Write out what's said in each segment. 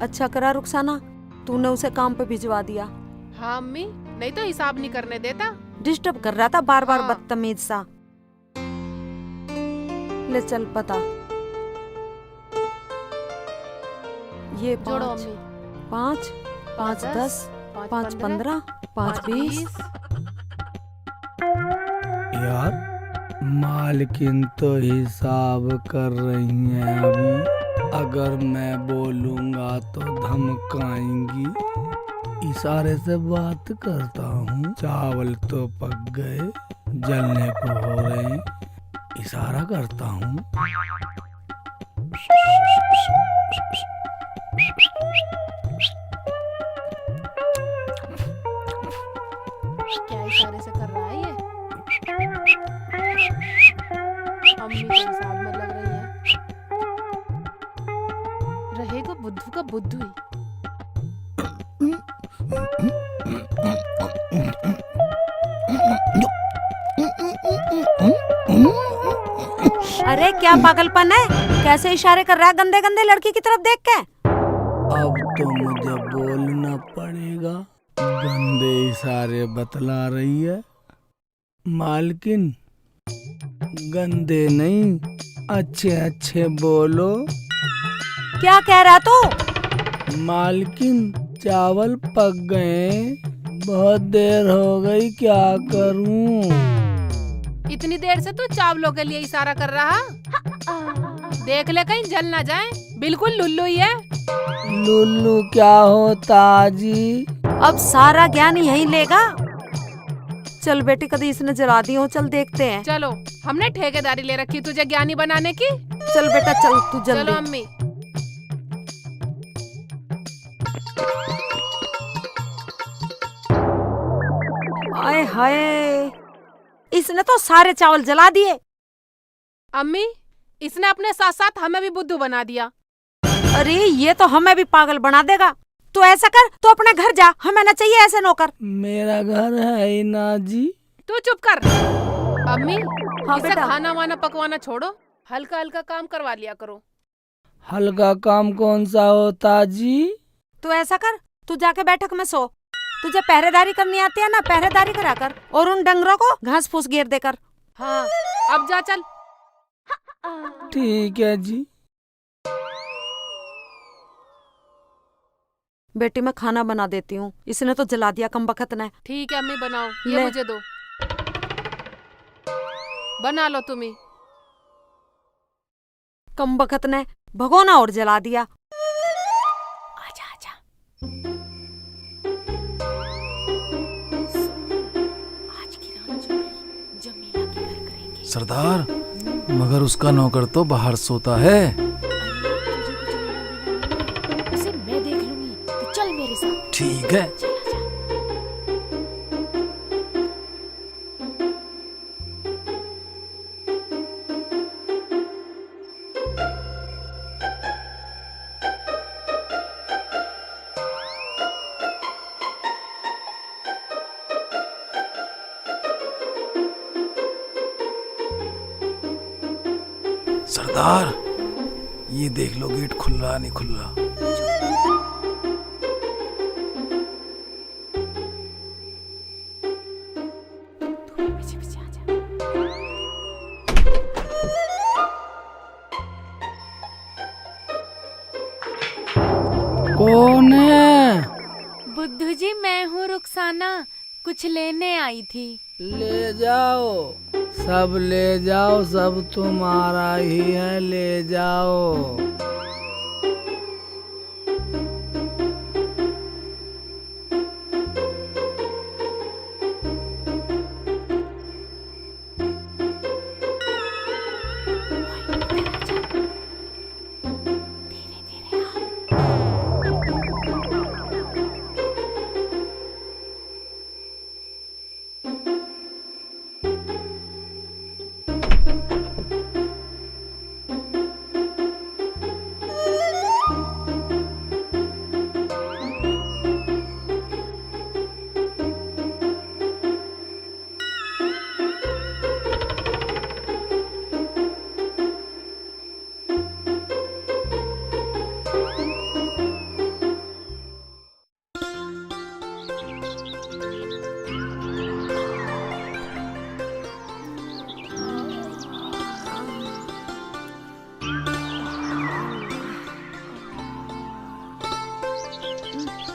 अच्छा करा रुखसाना, तूने उसे काम पे भिजवा दिया। हाँ अम्मी, नहीं तो हिसाब नहीं करने देता। डिस्टर्ब कर रहा था बार बार, हाँ। बदतमीज सा। ले चल पता। ये जोड़ो 5 अम्मी। 5 5 10 5 15 5 20। यार मालकिन तो हिसाब कर रही हैं अभी। अगर मैं बोलूंगा तो धमकाएंगी। इशारे से बात करता हूँ। चावल तो पक गए, जलने को हो रहे हैं। इशारा करता हूँ। क्या इशारे से कर रहा है ये? अम्मी को हिसाब में लग रही है। रहेगा बुद्धू का बुद्धू ही। अरे क्या पागलपन है, कैसे इशारे कर रहा है गंदे गंदे लड़की की तरफ देख के। अब तो मुझे बोलना पड़ेगा। गंदे इशारे बतला रही है। मालकिन गंदे नहीं, अच्छे अच्छे बोलो। क्या कह रहा तू? मालकिन चावल पक गए, बहुत देर हो गई, क्या करूं? इतनी देर से तू चावलों के लिए इशारा कर रहा? देख ले कहीं जल ना जाए। बिल्कुल लुल्लू ही है। लुल्लू क्या होता जी? अब सारा ज्ञान यही लेगा। चल बेटी, कभी इसने जला दी हो, चल देखते हैं। चलो, हमने ठेकेदारी ले रखी तुझे ज्ञानी बनाने की। चल बेटा चल, तू चलो जल्दी। अम्मी। आए हाय, इसने तो सारे चावल जला दिए। अम्मी, इसने अपने साथ साथ हमें भी बुद्धू बना दिया। अरे ये तो हमें भी पागल बना देगा। तू ऐसा कर, तू अपने घर जा, हमें ना चाहिए ऐसे नौकर। मेरा घर है ही ना जी। तू चुप कर। अम्मी, हाँ इसे बेटा। खाना वाना पकवाना छोड़ो, हल्का हल्का काम करवा लिया करो। हल्का काम कौन सा होता जी? तू ऐसा कर, तू जाके बैठक में सो। तुझे पहरेदारी करनी आती है ना, पहरेदारी करा कर, और उन डंगरों को घास फूस घेर देकर। हाँ, अब जा चल। ठीक है जी। बेटी मैं खाना बना देती हूँ, इसने तो जला दिया कमबख्त ने। ठीक है अम्मी, बनाओ। ये ले। मुझे दो। बना लो तुम ही। कमबख्त ने भगोना और जला दिया। आजा आजा। आज की रात जो जमीला के घर करेंगे। सरदार, मगर उसका नौकर तो बाहर सोता है। उसे मैं देख लूंगी, तो चल मेरे साथ। ठीक है। चल आजा। सरदार, ये देख लो गेट खुल रहा नहीं खुल रहा। पीछे पीछे आजा। कौन है? बुद्धू जी, मैं हूँ रुखसाना, कुछ लेने आई थी। ले जाओ, सब ले जाओ, सब तुम्हारा ही है, ले जाओ।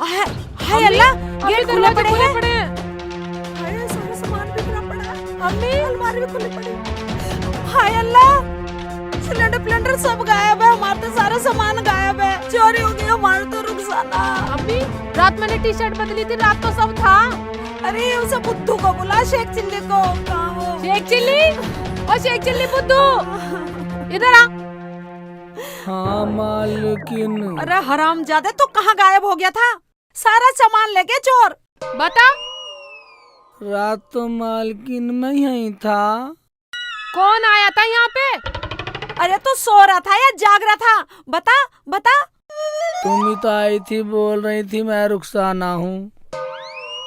हाय हाय अल्लाह, अम्मी गेट खुले दरवाजे पड़े खुले हैं। पड़े हैं। हाय सारा सामान बिखरा पड़ा है। अम्मी अलमारी भी खुली पड़ी है। हाय अल्लाह, सिलेंडर प्लेंडर सब गायब है, हमारा तो सारा सामान गायब है, चोरी हो गई हमारे तो रुखसाना। अम्मी रात मैंने टी शर्ट बदली थी, रात तो सब था। अरे उसे बुद्धू को बुला, शेख चिल्ली को। कहाँ वो? शेख चिल्ली, ओ शेख चिल्ली बुद्धू, इधर आ। हाँ मालकिन। अरे हरामजादे, तू कहाँ गायब हो गया था? सारा सामान लेके चोर। बता रात तो मालकिन मैं यहीं था। कौन आया था यहाँ पे? अरे तू सो रहा था या जाग रहा था? बता बता। तुम ही तो आई थी, बोल रही थी मैं रुखसाना हूँ,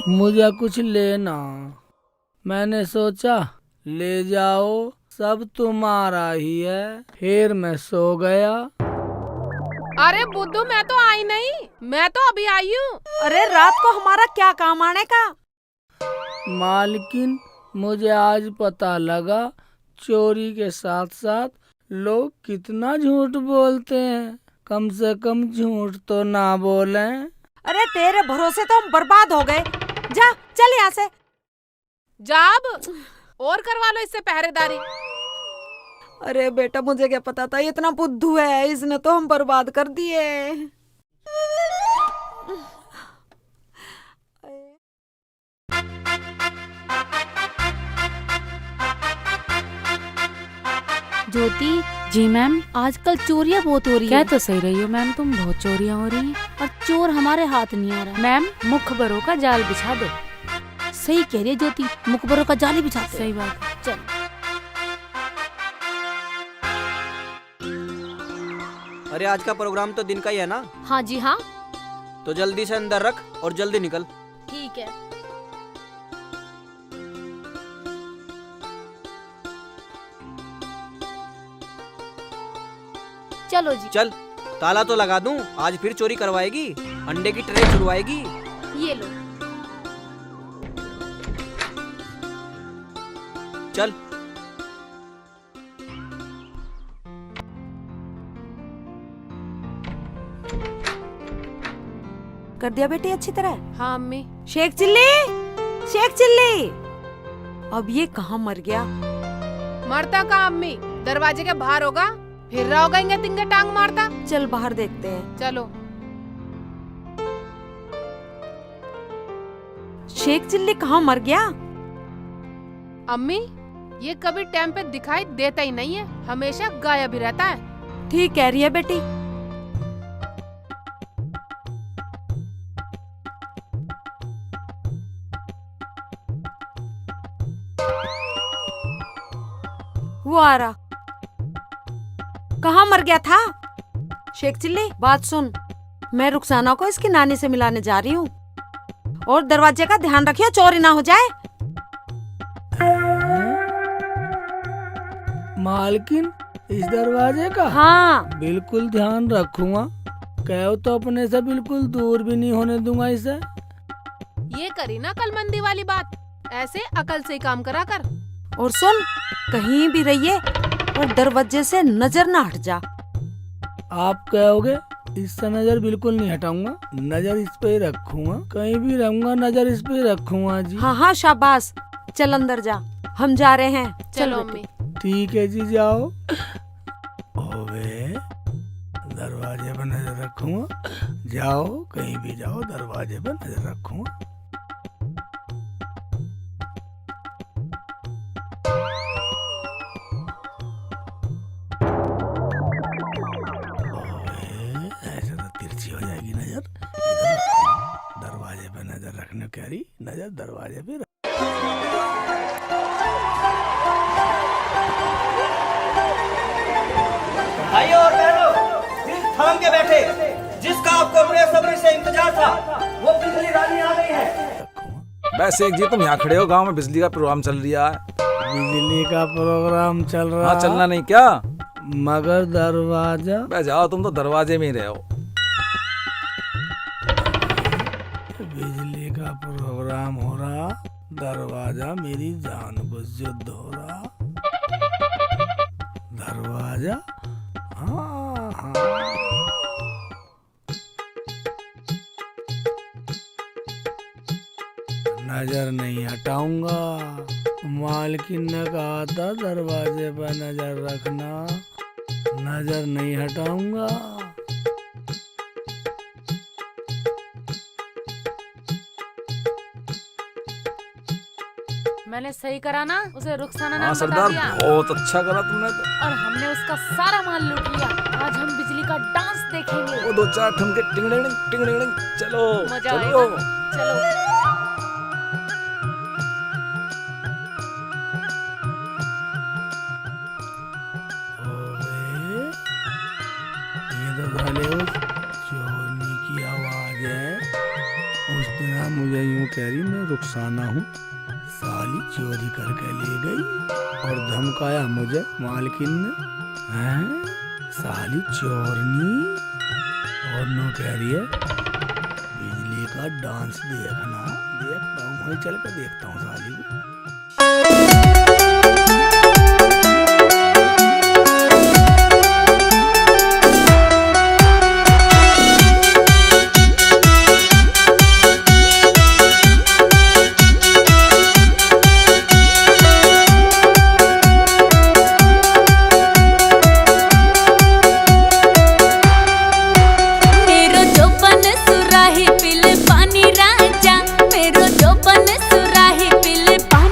मुझे कुछ लेना। मैंने सोचा ले जाओ, सब तुम्हारा ही है, फिर मैं सो गया। अरे बुद्धू मैं तो आई नहीं, मैं तो अभी आई हूँ। अरे रात को हमारा क्या काम आने का? मालकिन मुझे आज पता लगा चोरी के साथ साथ लोग कितना झूठ बोलते हैं। कम से कम झूठ तो ना बोलें। अरे तेरे भरोसे तो हम बर्बाद हो गए। जा चल यहाँ से। जाब और करवा लो इससे पहरेदारी। अरे बेटा मुझे क्या पता था इतना बुद्धू है, इसने तो हम बर्बाद कर दिए। ज्योति जी मैम, आजकल चोरियां बहुत हो रही है। कह तो सही रही हो मैम, तुम बहुत चोरियां हो रही हैं और चोर हमारे हाथ नहीं आ रहा। मैम मुखबरों का जाल बिछा दो। सही कह रही है ज्योति, मुखबरों का जाल ही बिछाते। सही बात है। चल अरे आज का प्रोग्राम तो दिन का ही है ना, हाँ जी हाँ तो जल्दी से अंदर रख और जल्दी निकल। ठीक है। चलो जी। चल ताला तो लगा दूं, आज फिर चोरी करवाएगी, अंडे की ट्रे छुड़वाएगी। ये लो। चल कर दिया बेटी अच्छी तरह। हाँ अम्मी। शेख चिल्ली, शेख चिल्ली, अब ये कहाँ मर गया? मरता कहाँ अम्मी, दरवाजे के बाहर होगा, फिर रहा होगा इंगे तिंगे टांग मारता। चल बाहर देखते हैं। चलो। शेख चिल्ली कहाँ मर गया? अम्मी ये कभी टाइम पे दिखाई देता ही नहीं है, हमेशा गायब ही रहता है। ठीक कह रही है बेटी। वो आ रहा। कहाँ मर गया था? शेख चिल्ली बात सुन, मैं रुखसाना को इसकी नानी से मिलाने जा रही हूँ, और दरवाजे का ध्यान रखियो चोरी ना हो जाए। मालकिन इस दरवाजे का? हाँ बिल्कुल ध्यान रखूंगा, कहो तो अपने से बिल्कुल दूर भी नहीं होने दूंगा इसे। ये करी ना कलमंदी वाली बात, ऐसे अकल से ही काम करा कर। और सुन, कहीं भी रहिए और दरवाजे से नजर ना हट जा। आप कहोगे इससे नजर बिल्कुल नहीं हटाऊंगा, नजर इस पे ही रखूंगा, कहीं भी रहूंगा नजर इस पे ही रखूंगा जी। हाँ हाँ शाबाश, चल अंदर जा, हम जा रहे हैं। चलो बेटी। अम्मी। ठीक है जी जाओ। ओवे दरवाजे पर नजर रखूंगा, जाओ कहीं भी जाओ दरवाजे पर नजर रखूंगा। ओवे ऐसे तो तिरछी हो जाएगी नजर, इधर रखूंगा, दरवाजे पर नजर रखने कह रही, नजर दरवाजे पे। भाइयों और बहनों, दिल थाम के बैठे, जिसका आपको बेसब्री से इंतजार था, वो बिजली रानी आ गई है। वैसे एक जी तुम यहाँ खड़े हो, गांव में बिजली का प्रोग्राम चल रहा है। बिजली का प्रोग्राम चल रहा? हाँ चलना नहीं क्या? मगर दरवाजा? बस जाओ, तुम तो दरवाजे में ही रहो। बिजली का प्रोग्राम हो रहा, दरवाजा मेरी जान को युद्ध हो रहा। दरवाजा? हाँ हाँ। नजर नहीं हटाऊंगा। मालकिन ने कहा था दरवाजे पर नजर रखना, नजर नहीं हटाऊंगा। मैंने सही करा ना, उसे रुखसाना हाँ नाम बता सरदार, दिया बहुत अच्छा करा तुमने तो। और हमने उसका सारा माल लूट लिया। आज हम बिजली का डांस देखेंगे। वो 2-4 ठुमके टिंग टिंग टिंग, चलो मजा चलो। आएगा। चलो। ओए, ये तो साले उस चोरनी की आवाज है। उस दिन मुझे यूं कह रही मैं रुखसाना हूँ, साली चोरी करके ले गई और धमकाया मुझे मालकिन ने। हैं? साली चोरनी और नो कह रही है बिजली का डांस देखना। देखता हूँ, वहीं चल के देखता हूँ साली को। सुराही पिल पानी राजा, मेरो जो बन सुराही पिल पानी।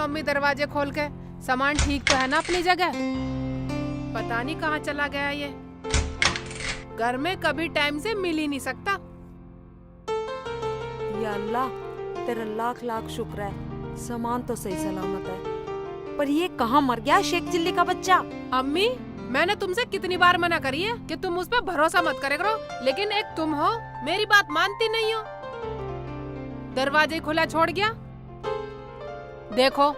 लो अम्मी दरवाजे खोल के। सामान ठीक तो है ना अपनी जगह? पता नहीं कहाँ चला गया ये। घर में कभी टाइम से मिल ही नहीं सकता। या अल्लाह, तेरा लाख लाख शुक्र है, सामान तो सही सलामत है। पर ये कहाँ मर गया शेख चिल्ली का बच्चा? अम्मी, मैंने तुमसे कितनी बार मना करी है कि तुम उस पर भरोसा मत करे करो, लेकिन एक तुम हो मेरी बात मानती नहीं हो। दरवाजे खुला छोड़ गया। देखो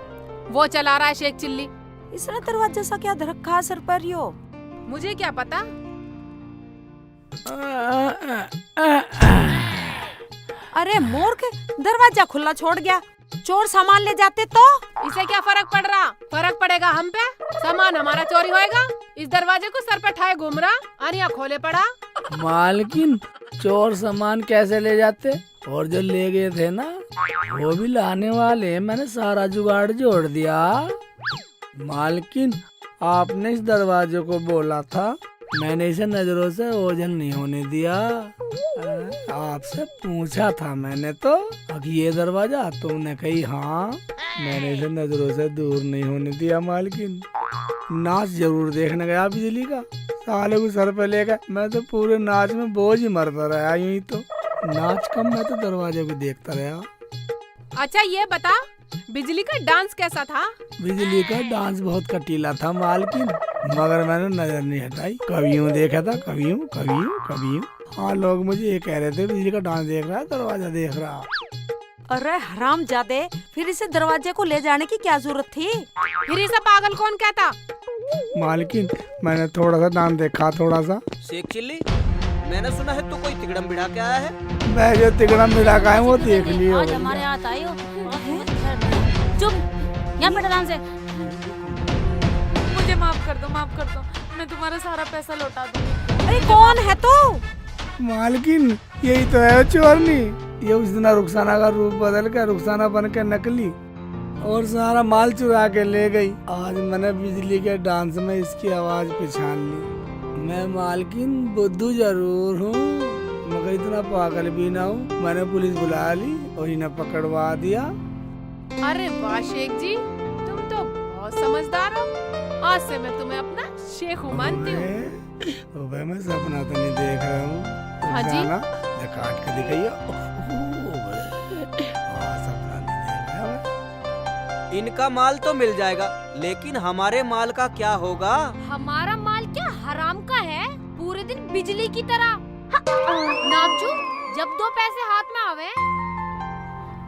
वो चला रहा है शेख चिल्ली। इसने दरवाजा सा क्या रखा है सर पर यो? मुझे क्या पता। अरे मूर्ख, दरवाजा खुला छोड़ गया, चोर सामान ले जाते तो? इसे क्या फर्क पड़ रहा? फर्क पड़ेगा हम पे। सामान हमारा चोरी होएगा। इस दरवाजे को सर पे ठाए घूम रहा, आनिया खोले पड़ा। मालकिन, चोर सामान कैसे ले जाते? और जो ले गए थे ना, वो भी लाने वाले। मैंने सारा जुगाड़ जोड़ दिया। मालकिन, आपने इस दरवाजे को बोला था, मैंने इसे नजरों से ओझल नहीं होने दिया। आपसे पूछा था मैंने तो कि ये दरवाजा, तुमने कही हाँ। मैंने इसे नजरों से दूर नहीं होने दिया। मालकिन, नाच जरूर देखने गया बिजली का, साले को सर पे लेकर। मैं तो पूरे नाच में बोझ ही मरता रहा। यूं ही तो नाच कम, मैं तो दरवाजे को देखता रहा। अच्छा ये बता, बिजली का डांस कैसा था? बिजली का डांस बहुत कटीला था मालकिन, मगर मैंने नजर नहीं हटाई। कभी यूं देखा था, कभी यूं, कभी यूं, कभी यूं। हाँ, लोग मुझे ये कह रहे थे बिजली का डांस देख रहा है, दरवाजा देख रहा। अरे हरामजादे, फिर इसे दरवाजे को ले जाने की क्या जरूरत थी? फिर इसे पागल कौन कहता? मालकिन, मैंने थोड़ा सा डांस देखा, थोड़ा सा। शेख चिल्ली, मैंने सुना है तू कोई तिगड़म बिड़ा के आया है। मैं जो तिगड़म मिला का है वो देख लियो। आज हमारे यहाँ आई हो। चुप, यहाँ पे आराम से। मुझे माफ कर दो, माफ कर दो। मैं तुम्हारा सारा पैसा लौटा दूंगी। अरे कौन है तू? मालकिन, यही तो है चोरनी। ये उस दिन रुखसाना का रूप बदल कर रुखसाना बन के नकली और सारा माल चुरा के ले गई। आज मैंने बिजली के डांस में इसकी आवाज पहचान ली। मैं मालकिन बुद्धू जरूर हूँ, मगर इतना पागल भी ना हूँ। मैंने पुलिस बुला ली और इन्हें पकड़वा दिया। अरे वाह शेख जी, तुम तो बहुत समझदार हो। आज से मैं तुम्हें अपना शेख मानती हूँ। मैं सपना तो नहीं देख रहा हूँ। हाँ जी? काट के दिखाइए। सपना नहीं देख रहा मैं। इनका माल तो मिल जाएगा, लेकिन हमारे माल का क्या होगा? हमारा माल क्या हराम का है? पूरे दिन बिजली की तरह। नामचू, जब दो पैसे हाथ में आवे।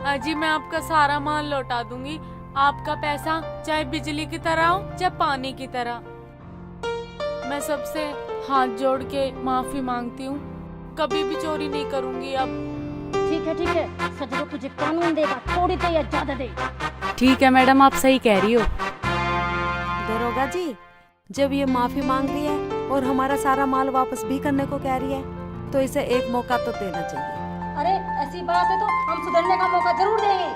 अजी, मैं आपका सारा माल लौटा दूंगी। आपका पैसा चाहे बिजली की तरह हो चाहे पानी की तरह। मैं सबसे हाथ जोड़ के माफी मांगती हूँ, कभी भी चोरी नहीं करूँगी अब। ठीक है, सजरो तुझे कानून देगा, थोड़ी तो या ज्यादा दे। ठीक है मैडम, आप सही कह रही हो। दरोगा जी, जब ये माफी मांग रही है और हमारा सारा माल वापस भी करने को कह रही है, तो इसे एक मौका तो देना चाहिए। अरे ऐसी बात है तो हम सुधरने का मौका जरूर देंगे।